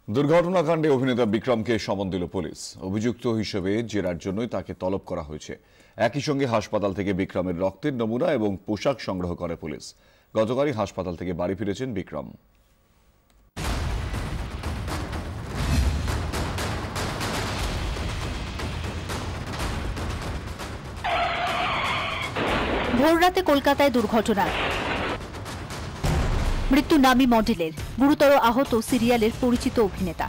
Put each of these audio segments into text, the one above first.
দুর্ঘটনাকাণ্ডে অভিনেতা বিক্রমকে সমন দিল পুলিশ। অভিযুক্ত হিসেবে জেরার জন্যই তাকে তলব করা হয়েছে। একই সঙ্গে হাসপাতাল থেকে বিক্রমের রক্তের নমুনা এবং পোশাক সংগ্রহ করে পুলিশ। গতকালই হাসপাতাল থেকে বাড়ি ফিরেছেন বিক্রম। ভোররাতে কলকাতায় দুর্ঘটনা, মৃত্যু নামী মডেলের, গুরুতর আহত সিরিয়ালের পরিচিত অভিনেতা।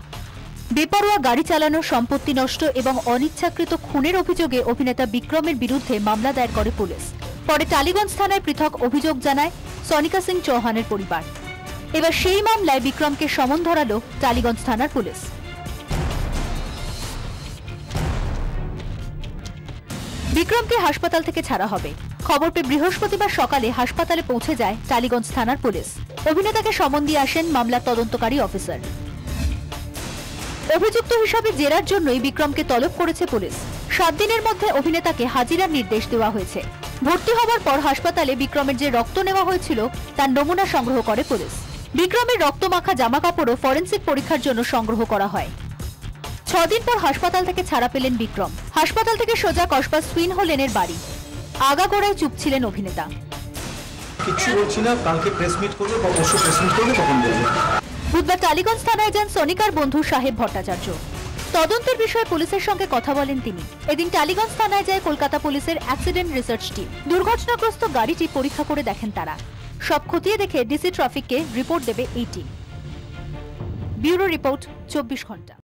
বেপরোয়া গাড়ি চালানো, সম্পত্তি নষ্ট এবং অনিচ্ছাকৃত খুনের অভিযোগে অভিনেতা বিক্রমের বিরুদ্ধে মামলা দায়ের করে পুলিশ। পরে টালিগঞ্জ থানায় পৃথক অভিযোগ জানায় সনিকা সিং চৌহানের পরিবার। এবার সেই মামলায় বিক্রমকে সমন ধরালো টালিগঞ্জ থানার পুলিশ। বিক্রমকে হাসপাতাল থেকে ছাড়া হবে। খবর পেয়ে বৃহস্পতিবার সকালে হাসপাতালে পৌঁছে যায় টালিগঞ্জ থানার পুলিশ। অভিনেতাকে সমন দিয়ে আসেন মামলার তদন্তকারী অফিসার। অভিযুক্ত হিসাবে জেরার জন্যই বিক্রমকে তলব করেছে পুলিশ। 7 দিনের মধ্যে অভিনেতাকে হাজিরার নির্দেশ দেওয়া হয়েছে। ভর্তি হওয়ার পর হাসপাতালে বিক্রমের যে রক্ত নেওয়া হয়েছিল তার নমুনা সংগ্রহ করে পুলিশ। বিক্রমের রক্তমাখা জামাকাপড়ও ফরেনসিক পরীক্ষার জন্য সংগ্রহ করা হয়। 6 দিন পর হাসপাতাল থেকে ছাড়া পেলেন বিক্রম। হাসপাতাল থেকে সোজা কসবা সুইনহো লেনের বাড়ি। আগাগোড়ায় চুপ ছিলেন অভিনেতা। কিছু বলছি না, কালকে প্রেস মিট করবে বা পরশু প্রেস মিট করবে, তখন বলবো। বুধবার টালিগঞ্জ থানায় যান সনিকার বন্ধু সাহেব ভট্টাচার্য। তদন্তের বিষয়ে পুলিশের সঙ্গে কথা বলেন তিনি। এদিন টালিগঞ্জ থানায় যায় কলকাতা পুলিশের অ্যাক্সিডেন্ট রিসার্চ টিম। দুর্ঘটনাগ্রস্ত গাড়িটি পরীক্ষা করে দেখেন তারা। সব খতিয়ে দেখে ডিসি ট্রাফিককে রিপোর্ট দেবে এই টিম। ব্যুরো রিপোর্ট, 24 ঘন্টা।